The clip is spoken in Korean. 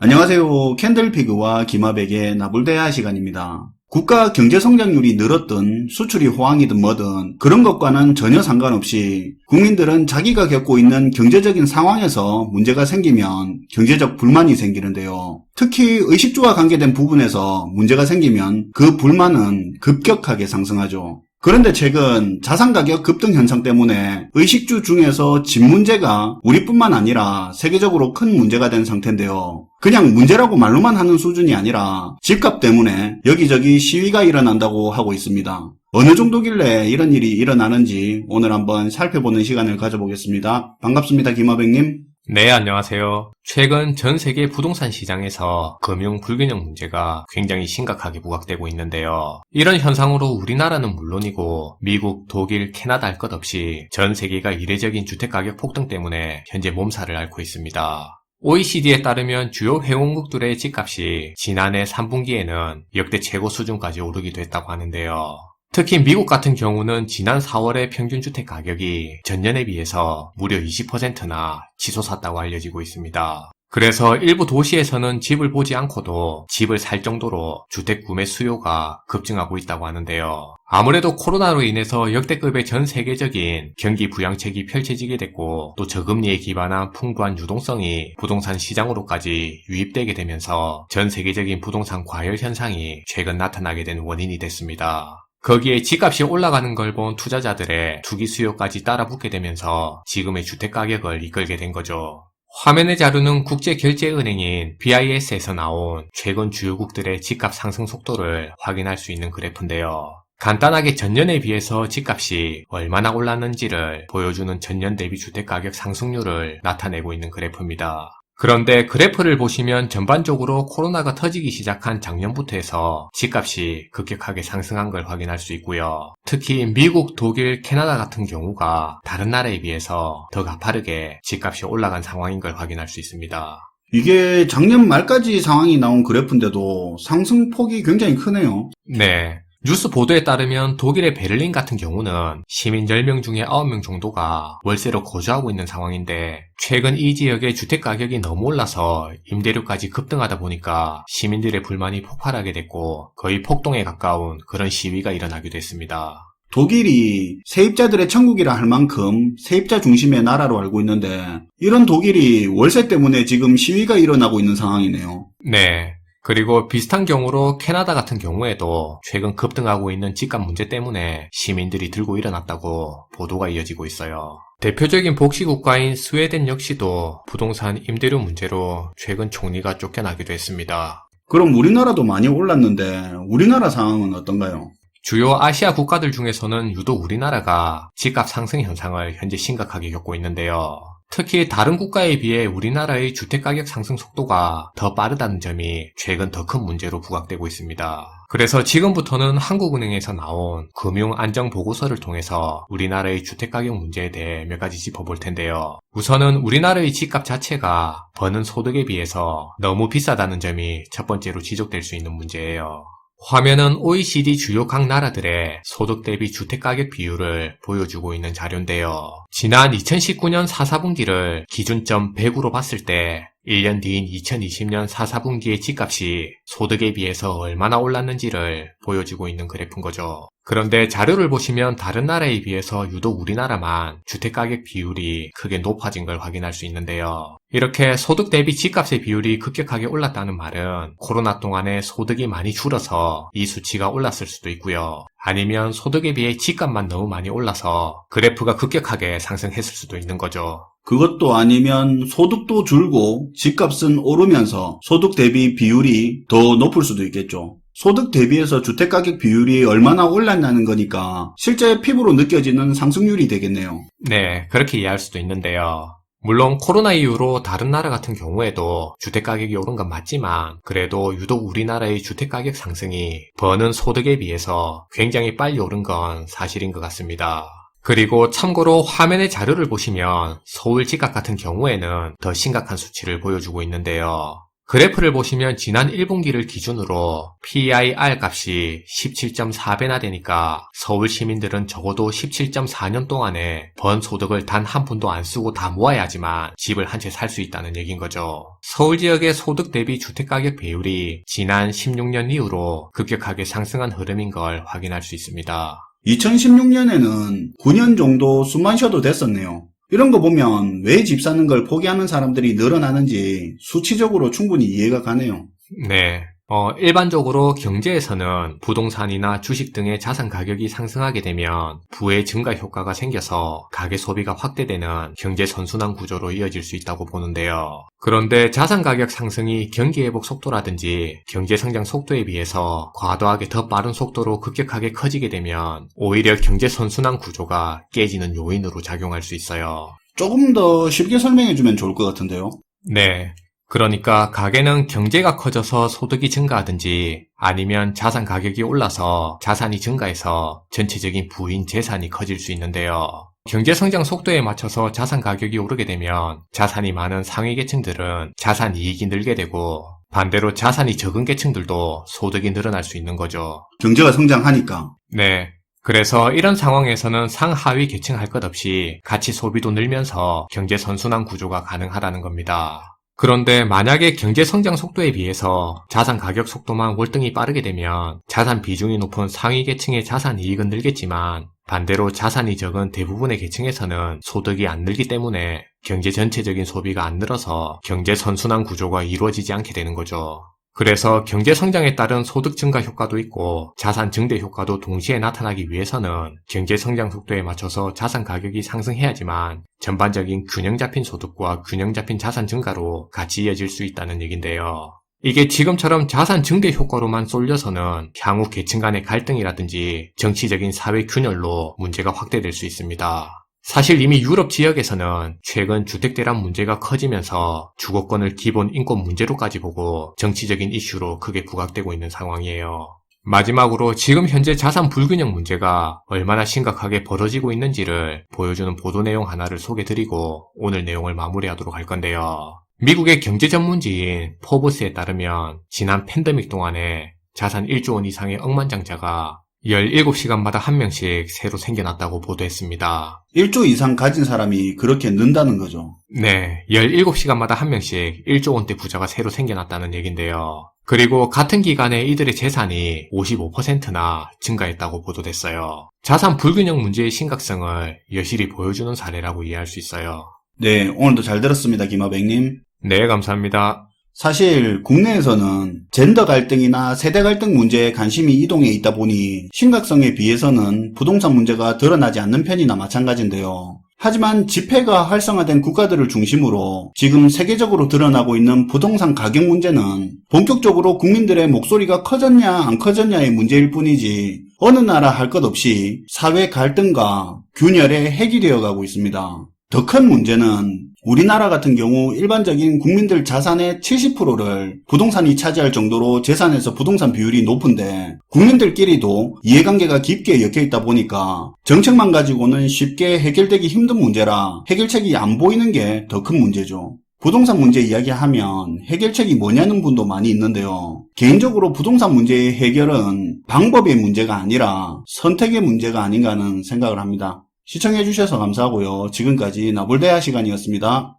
안녕하세요. 캔들피그와 기마백의 나불대화 시간입니다. 국가 경제 성장률이 늘었든 수출이 호황이든 뭐든 그런 것과는 전혀 상관없이 국민들은 자기가 겪고 있는 경제적인 상황에서 문제가 생기면 경제적 불만이 생기는데요. 특히 의식주와 관계된 부분에서 문제가 생기면 그 불만은 급격하게 상승하죠. 그런데 최근 자산가격 급등 현상 때문에 의식주 중에서 집 문제가 우리뿐만 아니라 세계적으로 큰 문제가 된 상태인데요. 그냥 문제라고 말로만 하는 수준이 아니라 집값 때문에 여기저기 시위가 일어난다고 하고 있습니다. 어느 정도길래 이런 일이 일어나는지 오늘 한번 살펴보는 시간을 가져보겠습니다. 반갑습니다, 김하백님. 네, 안녕하세요. 최근 전 세계 부동산 시장에서 금융 불균형 문제가 굉장히 심각하게 부각되고 있는데요. 이런 현상으로 우리나라는 물론이고 미국, 독일, 캐나다 할 것 없이 전 세계가 이례적인 주택가격 폭등 때문에 현재 몸살을 앓고 있습니다. OECD에 따르면 주요 회원국들의 집값이 지난해 3분기에는 역대 최고 수준까지 오르기도 했다고 하는데요. 특히 미국 같은 경우는 지난 4월의 평균 주택 가격이 전년에 비해서 무려 20%나 치솟았다고 알려지고 있습니다. 그래서 일부 도시에서는 집을 보지 않고도 집을 살 정도로 주택 구매 수요가 급증하고 있다고 하는데요. 아무래도 코로나로 인해서 역대급의 전 세계적인 경기 부양책이 펼쳐지게 됐고 또 저금리에 기반한 풍부한 유동성이 부동산 시장으로까지 유입되게 되면서 전 세계적인 부동산 과열 현상이 최근 나타나게 된 원인이 됐습니다. 거기에 집값이 올라가는 걸 본 투자자들의 투기 수요까지 따라붙게 되면서 지금의 주택가격을 이끌게 된 거죠. 화면의 자료는 국제결제은행인 BIS에서 나온 최근 주요국들의 집값 상승 속도를 확인할 수 있는 그래프인데요. 간단하게 전년에 비해서 집값이 얼마나 올랐는지를 보여주는 전년 대비 주택가격 상승률을 나타내고 있는 그래프입니다. 그런데 그래프를 보시면 전반적으로 코로나가 터지기 시작한 작년부터 해서 집값이 급격하게 상승한 걸 확인할 수 있고요. 특히 미국, 독일, 캐나다 같은 경우가 다른 나라에 비해서 더 가파르게 집값이 올라간 상황인 걸 확인할 수 있습니다. 이게 작년 말까지 상황이 나온 그래프인데도 상승폭이 굉장히 크네요. 네. 뉴스 보도에 따르면 독일의 베를린 같은 경우는 시민 10명 중에 9명 정도가 월세로 거주하고 있는 상황인데 최근 이 지역의 주택가격이 너무 올라서 임대료까지 급등하다 보니까 시민들의 불만이 폭발하게 됐고 거의 폭동에 가까운 그런 시위가 일어나기도 했습니다. 독일이 세입자들의 천국이라 할 만큼 세입자 중심의 나라로 알고 있는데 이런 독일이 월세 때문에 지금 시위가 일어나고 있는 상황이네요. 네. 그리고 비슷한 경우로 캐나다 같은 경우에도 최근 급등하고 있는 집값 문제 때문에 시민들이 들고 일어났다고 보도가 이어지고 있어요. 대표적인 복지국가인 스웨덴 역시도 부동산 임대료 문제로 최근 총리가 쫓겨나기도 했습니다. 그럼 우리나라도 많이 올랐는데 우리나라 상황은 어떤가요? 주요 아시아 국가들 중에서는 유독 우리나라가 집값 상승 현상을 현재 심각하게 겪고 있는데요. 특히 다른 국가에 비해 우리나라의 주택가격 상승 속도가 더 빠르다는 점이 최근 더 큰 문제로 부각되고 있습니다. 그래서 지금부터는 한국은행에서 나온 금융안정보고서를 통해서 우리나라의 주택가격 문제에 대해 몇 가지 짚어볼 텐데요. 우선은 우리나라의 집값 자체가 버는 소득에 비해서 너무 비싸다는 점이 첫 번째로 지적될 수 있는 문제예요. 화면은 OECD 주요 각 나라들의 소득 대비 주택가격 비율을 보여주고 있는 자료인데요. 지난 2019년 4, 4분기를 기준점 100으로 봤을 때 1년 뒤인 2020년 4, 4분기의 집값이 소득에 비해서 얼마나 올랐는지를 보여주고 있는 그래프인 거죠. 그런데 자료를 보시면 다른 나라에 비해서 유독 우리나라만 주택가격 비율이 크게 높아진 걸 확인할 수 있는데요. 이렇게 소득 대비 집값의 비율이 급격하게 올랐다는 말은 코로나 동안에 소득이 많이 줄어서 이 수치가 올랐을 수도 있고요. 아니면 소득에 비해 집값만 너무 많이 올라서 그래프가 급격하게 상승했을 수도 있는 거죠. 그것도 아니면 소득도 줄고 집값은 오르면서 소득 대비 비율이 더 높을 수도 있겠죠. 소득 대비해서 주택가격 비율이 얼마나 올랐냐는 거니까 실제 피부로 느껴지는 상승률이 되겠네요. 네, 그렇게 이해할 수도 있는데요. 물론 코로나 이후로 다른 나라 같은 경우에도 주택가격이 오른 건 맞지만 그래도 유독 우리나라의 주택가격 상승이 버는 소득에 비해서 굉장히 빨리 오른 건 사실인 것 같습니다. 그리고 참고로 화면의 자료를 보시면 서울 집값 같은 경우에는 더 심각한 수치를 보여주고 있는데요. 그래프를 보시면 지난 1분기를 기준으로 PIR 값이 17.4배나 되니까 서울 시민들은 적어도 17.4년 동안에 번 소득을 단 한 푼도 안 쓰고 다 모아야지만 집을 한 채 살 수 있다는 얘기인 거죠. 서울 지역의 소득 대비 주택가격 배율이 지난 16년 이후로 급격하게 상승한 흐름인 걸 확인할 수 있습니다. 2016년에는 9년 정도 숨만 쉬어도 됐었네요. 이런 거 보면 왜 집 사는 걸 포기하는 사람들이 늘어나는지 수치적으로 충분히 이해가 가네요. 네. 일반적으로 경제에서는 부동산이나 주식 등의 자산 가격이 상승하게 되면 부의 증가 효과가 생겨서 가계 소비가 확대되는 경제 선순환 구조로 이어질 수 있다고 보는데요. 그런데 자산 가격 상승이 경기 회복 속도라든지 경제 성장 속도에 비해서 과도하게 더 빠른 속도로 급격하게 커지게 되면 오히려 경제 선순환 구조가 깨지는 요인으로 작용할 수 있어요. 조금 더 쉽게 설명해주면 좋을 것 같은데요. 네. 그러니까 가계는 경제가 커져서 소득이 증가하든지 아니면 자산 가격이 올라서 자산이 증가해서 전체적인 부인 재산이 커질 수 있는데요. 경제 성장 속도에 맞춰서 자산 가격이 오르게 되면 자산이 많은 상위 계층들은 자산 이익이 늘게 되고 반대로 자산이 적은 계층들도 소득이 늘어날 수 있는 거죠. 경제가 성장하니까. 네. 그래서 이런 상황에서는 상하위 계층 할 것 없이 같이 소비도 늘면서 경제 선순환 구조가 가능하다는 겁니다. 그런데 만약에 경제 성장 속도에 비해서 자산 가격 속도만 월등히 빠르게 되면 자산 비중이 높은 상위 계층의 자산 이익은 늘겠지만 반대로 자산이 적은 대부분의 계층에서는 소득이 안 늘기 때문에 경제 전체적인 소비가 안 늘어서 경제 선순환 구조가 이루어지지 않게 되는 거죠. 그래서 경제 성장에 따른 소득 증가 효과도 있고 자산 증대 효과도 동시에 나타나기 위해서는 경제 성장 속도에 맞춰서 자산 가격이 상승해야지만 전반적인 균형 잡힌 소득과 균형 잡힌 자산 증가로 같이 이어질 수 있다는 얘긴데요. 이게 지금처럼 자산 증대 효과로만 쏠려서는 향후 계층 간의 갈등이라든지 정치적인 사회 균열로 문제가 확대될 수 있습니다. 사실 이미 유럽 지역에서는 최근 주택 대란 문제가 커지면서 주거권을 기본 인권 문제로까지 보고 정치적인 이슈로 크게 부각되고 있는 상황이에요. 마지막으로 지금 현재 자산 불균형 문제가 얼마나 심각하게 벌어지고 있는지를 보여주는 보도 내용 하나를 소개드리고 오늘 내용을 마무리하도록 할 건데요. 미국의 경제 전문지인 포브스에 따르면 지난 팬데믹 동안에 자산 1조 원 이상의 억만장자가 17시간마다 한 명씩 새로 생겨났다고 보도했습니다. 1조 이상 가진 사람이 그렇게 는다는 거죠. 네, 17시간마다 한 명씩 1조 원대 부자가 새로 생겨났다는 얘긴데요. 그리고 같은 기간에 이들의 재산이 55%나 증가했다고 보도됐어요. 자산 불균형 문제의 심각성을 여실히 보여주는 사례라고 이해할 수 있어요. 네, 오늘도 잘 들었습니다, 김하백님. 네, 감사합니다. 사실 국내에서는 젠더 갈등이나 세대 갈등 문제에 관심이 이동해 있다 보니 심각성에 비해서는 부동산 문제가 드러나지 않는 편이나 마찬가지인데요. 하지만 집회가 활성화된 국가들을 중심으로 지금 세계적으로 드러나고 있는 부동산 가격 문제는 본격적으로 국민들의 목소리가 커졌냐 안 커졌냐의 문제일 뿐이지 어느 나라 할 것 없이 사회 갈등과 균열에 핵이 되어가고 있습니다. 더 큰 문제는 우리나라 같은 경우 일반적인 국민들 자산의 70%를 부동산이 차지할 정도로 재산에서 부동산 비율이 높은데 국민들끼리도 이해관계가 깊게 엮여있다 보니까 정책만 가지고는 쉽게 해결되기 힘든 문제라 해결책이 안 보이는 게 더 큰 문제죠. 부동산 문제 이야기하면 해결책이 뭐냐는 분도 많이 있는데요. 개인적으로 부동산 문제의 해결은 방법의 문제가 아니라 선택의 문제가 아닌가 하는 생각을 합니다. 시청해주셔서 감사하고요. 지금까지 나볼대야 시간이었습니다.